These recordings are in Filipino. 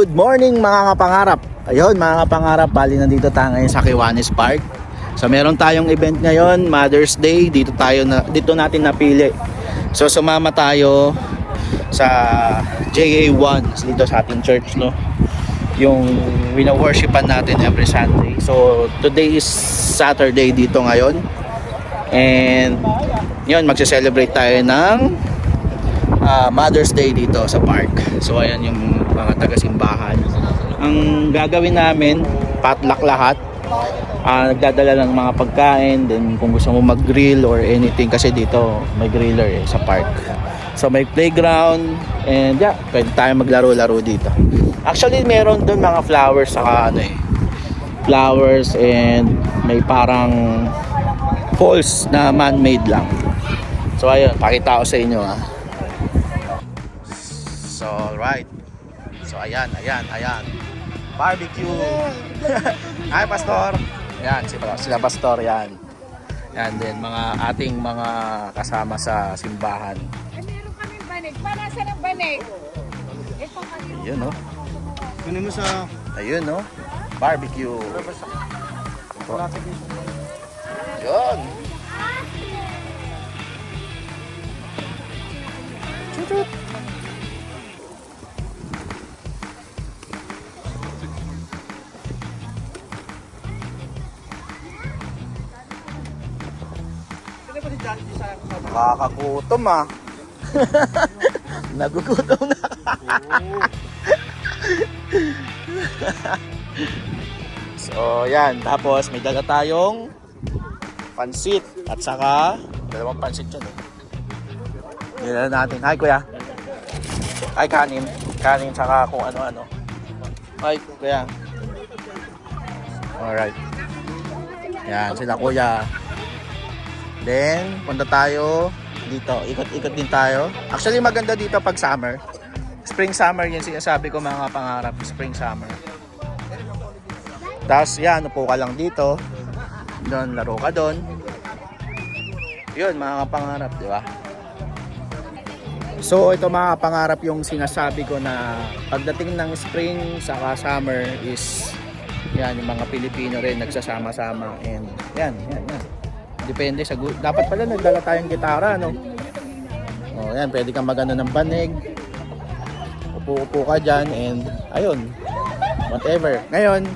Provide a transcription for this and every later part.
Good morning mga kapangarap. Ayun mga kapangarap, bali nandito tayo ngayon sa Kiwanis Park. So meron tayong event ngayon, Mother's Day. Dito natin napili. So sumama tayo sa JA1 dito sa ating church, no. Yung wina-worshipan natin every Sunday. So today is Saturday dito ngayon. And yun, magse-celebrate tayo ng Mother's Day dito sa park. So ayan yung mga taga-simbahan. Ang gagawin namin, potluck lahat. Nagdadala ng mga pagkain, then kung gusto mo mag-grill or anything, kasi dito may griller sa park. So may playground, and yeah, pwede tayo maglaro-laro dito. Actually meron dun mga flowers, saka flowers, and may parang falls na man-made lang. So ayun, pakita ko sa inyo So alright. So ayan. Barbecue. Hi Pastor. Yan, sila Pastor yan. Yan din mga ating mga kasama sa simbahan. Meron kaming banig. Panasa ng banig. Ito kanina. Ayun no. Kunin mo sa... Ayun no. Barbecue. Yun. Chut. Nakakagutom Nagugutom na. So yan, tapos may dala tayong pansit at saka dalawang pansit yun Nilala natin. Hi kuya. Hi kanin saka kung ano-ano. Hi kuya. Alright. Yan sila kuya. Then, punta tayo dito. Ikot-ikot din tayo. Actually, maganda dito pag summer. Spring summer, yun sinasabi ko mga pangarap. Spring summer. Tapos, yan, upo ka lang dito. Doon, laro ka doon. Yun, mga pangarap, di ba? So, ito mga pangarap yung sinasabi ko na pagdating ng spring saka summer is yan, yung mga Pilipino rin nagsasama-sama. And yan. Depende sa dapat pala nagdala tayong gitara, no? Oh, yan, pwede kang magano ng banig. Upo ka diyan and ayun. Whatever. Ngayon,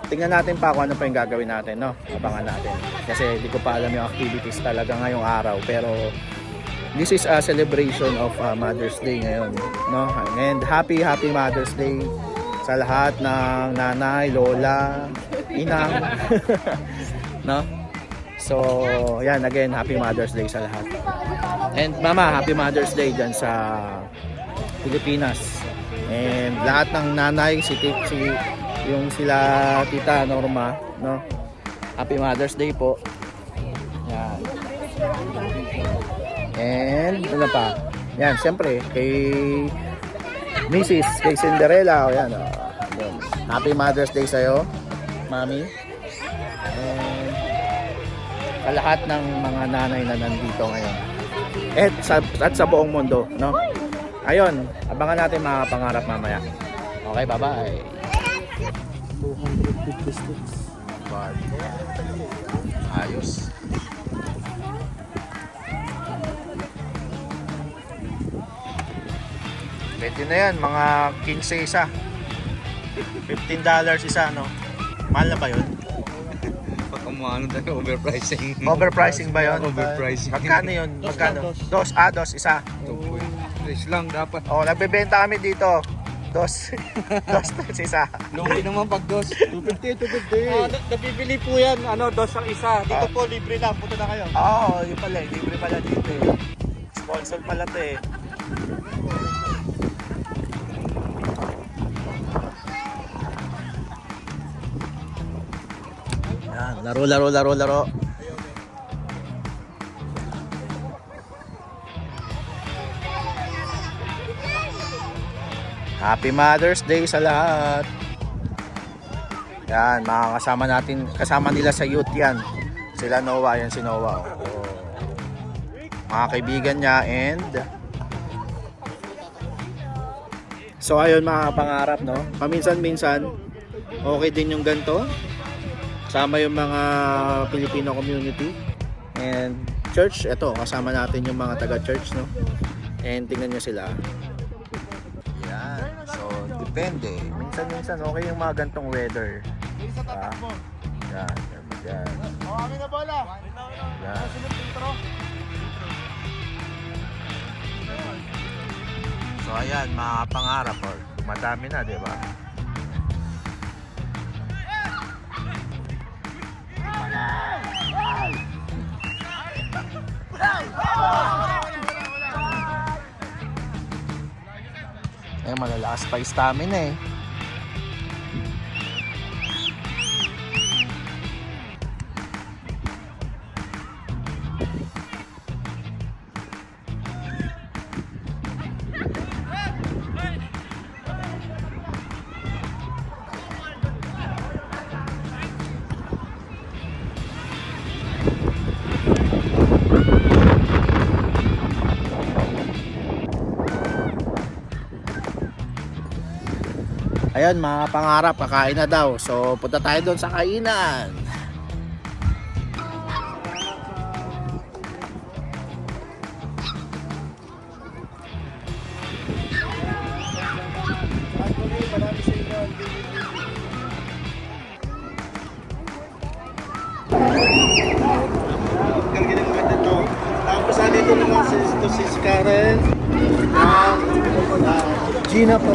tingnan natin pa kung ano pa yung gagawin natin, no? Abangan natin. Kasi di ko pa alam yung activities talaga ngayong araw, pero this is a celebration of Mother's Day ngayon, no? And happy Mother's Day sa lahat ng nanay, lola, inang. No? So, yan, again, happy Mother's Day sa lahat. And mama, happy Mother's Day dyan sa Pilipinas. And lahat ng nanay, yung sila Tita Norma, no? Happy Mother's Day po. Yan. And ano pa? Yan, siyempre, kay Mrs., kay Cinderella, yan. Happy Mother's Day sa'yo, Mami. And sa lahat ng mga nanay na nandito ngayon at sa buong mundo, no? Ayun, abangan natin mga pangarap mamaya. Okay, bye-bye. 250 sticks. Ayos. Pwede na yan, mga 15 isa. $15 isa, no? Mahal na ba yun? Ano tayo, overpricing. Overpricing ba yun? Overpricing. Magkano yun? Magkano? Dos isa. 2.3 lang dapat. Oh, nagbebenta kami dito. Dos isa. Lugi naman pag dos. 250. Nabibili po yan, dos ang isa. Dito po, libre lang. Punta na kayo. Oo, yun pala. Libre pala dito eh. Sponsor pala to eh. Yan, laro. Happy Mother's Day sa lahat. Yan, mga kasama nila sa youth yan. Sila Noah, yan si Noah. Mga kaibigan niya and So ayun mga pangarap, no? Paminsan-minsan, okay din yung ganito. Sama yung mga Filipino community. And church, eto, kasama natin yung mga taga-church, no? And tingnan nyo sila. Yan. So, depende. Minsan-minsan, okay yung mga gantong weather. Yan. Yan. Yan. So ayan, mga pangarap, or madami na, di ba? Eh, malalakas pa yung stamina eh. Ayun, mga pangarap, kakain na daw. So, punta tayo doon sa kainan. Tapos dito naman si Karen. Gina po.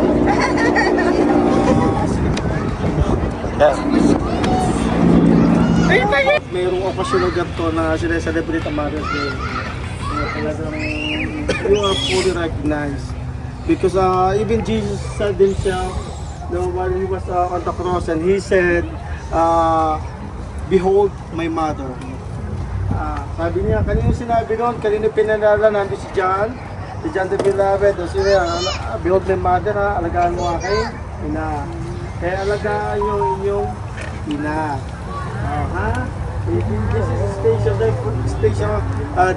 Mayroong okasyon na ganito na sineselebrate ang Mother's Day. Talagang you are fully recognized. Because even Jesus said himself, while he was on the cross, and he said, behold my mother. Sabi niya, kanino sinabi noon, kanino pinalala, nandun si John the Beloved, o siya, behold my mother, alagaan mo aking ina. Kaya alagaan nyo inyong ina. This is a special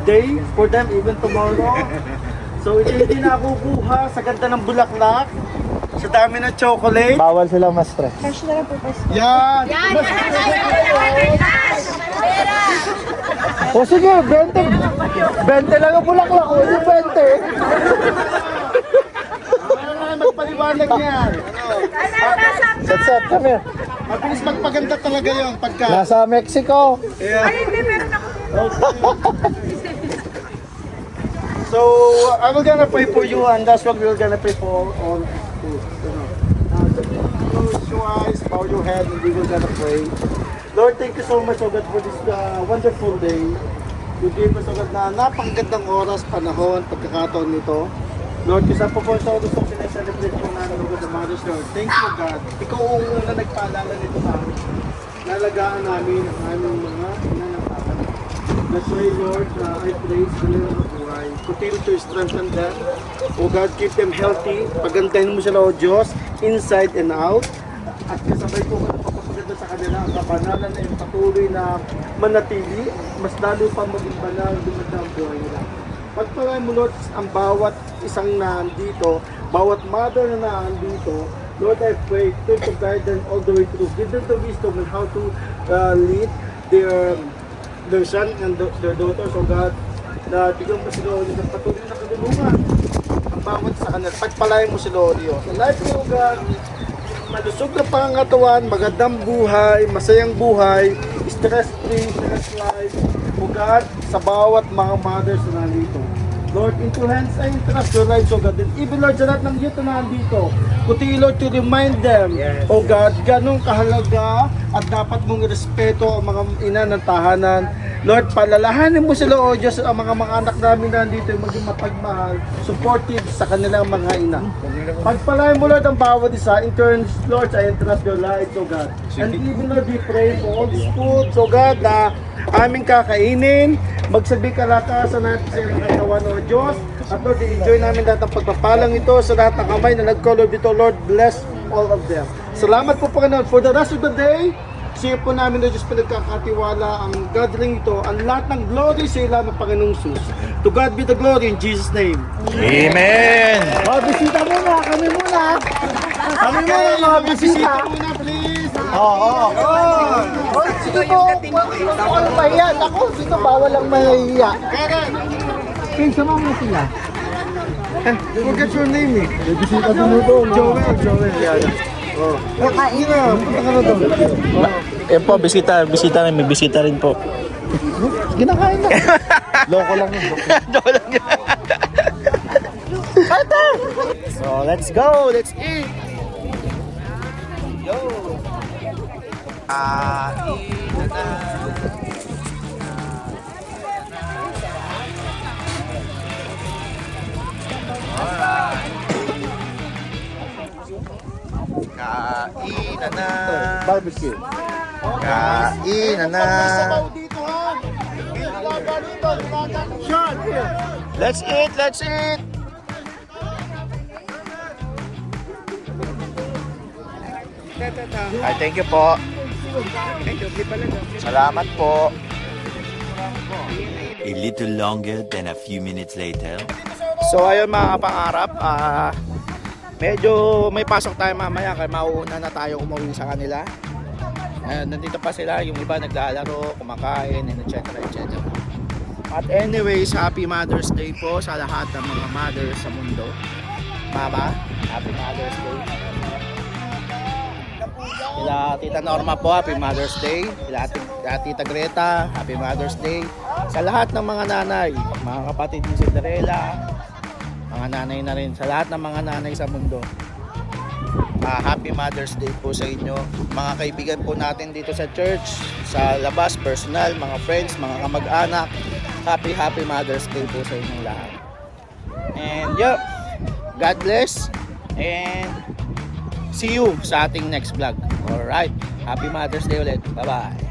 day for them, even tomorrow. So hindi na kukuha sa ganda ng bulaklak, sa dami ng chocolate. Bawal sila ma-stress. Yan! O sige, 20 lang ang bulaklak. O di 20. Magpaliwanag yan. Set, come here. Mabilis magpaganda talaga yun pagka. Nasa Mexico. Yeah. So, I will gonna pray for you, and that's what we're gonna pray for all food. Close your eyes, bow your head, and we will gonna pray. Lord, thank you so much, O God, for this wonderful day. You gave us, O God, na napakagandang oras, panahon, pagkakataon nito. Lord, kasi po po sa gusto kong sineselebrate po namin, O God, the Mother's Lord. Thank you, God. Ikaw ang una nagpaalala nito sa amin. Nalagaan namin ang aming mga nanatakan. That's why, Lord, I praise the name of buhay. Continue to strengthen them. O God, keep them healthy. Pagandahin mo sila, O Diyos, inside and out. At kasabay ko ka napapaganda sa kanila ang kabanalan ay patuloy na manatili, mas lalo pa maging banal dumanda ang buhay nila. Pagpalain mo, Lord, ang bawat isang nandito, bawat mother na nandito, Lord, I pray to guide them all the way through. Give them the wisdom on how to lead their son and their daughters, O God, na bigyan mo sila ulit ng patuloy na kadulungan ang bawat sa kanila. Pagpalain mo sila ulit. Sa life mo, O God, malusog na pangangatawan, magandang buhay, masayang buhay, stress-free, stress life, O God, sa bawat mga mothers na nandito. Lord, into hands I entrust your lives, O God. And even, Lord, sa lahat ng youth na nandito, kuti, Lord, to remind them, O God, ganong kahalaga at dapat mong respeto ang mga ina ng tahanan. Lord, palalahanin mo sila, O Diyos, ang mga anak namin na nandito, maging mapagmahal, supportive sa kanilang mga ina. Pagpalain mo, Lord, ang bawat isa. In turn, Lord, I entrust your lives, O God. And even, Lord, we pray for all these foods, O God, na aming kakainin, magsabi kalakasan natin sa iyong katawan, O Diyos. At Lord, enjoy namin lahat ng pagpapalang ito sa lahat ng kamay na nag-color dito. Lord, bless all of them. Salamat po, Panginoon, for the rest of the day. Siya po namin na Diyos pinagkakatiwala ang gathering ito, ang lahat ng glory sa ilan ng Panginoong Sus. To God be the glory in Jesus' name. Amen! Mga bisita muna, kami muna. Kami muna, mga bisita. Muna, please. Oo. Dito ako lang mahiya. Ako, dito bawal lang mahiya. Kaya sama mo sila. Forget your name eh. May bisita dito. Joel. Yan. Oh. Kakain na. Punta ka na doon. Yan po, bisita rin. May bisita rin po. Ginakain na. Loko lang yun. Joke lang yun. So, let's go! Let's eat! Yo! Kain na. Kain na. Barbecue. Kain na. Dito ha. Ilaga dito. Shot. Let's eat! Let's eat! Ay, thank you po. Salamat po. A little longer than a few minutes later. So ayun mga kapangarap, medyo may pasok tayo mamaya kaya mauuna na tayo umuwi sa kanila. Nandito pa sila, yung iba naglalaro, kumakain, and etc. At anyways, happy Mother's Day po sa lahat ng mga mothers sa mundo. Mama, happy Mother's Day. Ila Tita Norma po, happy Mother's Day. Ila Tita Greta, happy Mother's Day. Sa lahat ng mga nanay, mga kapatid ni Cinderella, mga nanay na rin, sa lahat ng mga nanay sa mundo. Happy Mother's Day po sa inyo. Mga kaibigan po natin dito sa church, sa labas, personal, mga friends, mga kamag-anak. Happy Mother's Day po sa inyong lahat. And yep, God bless. And see you sa ating next vlog. Alright, happy Mother's Day ulit. Bye-bye.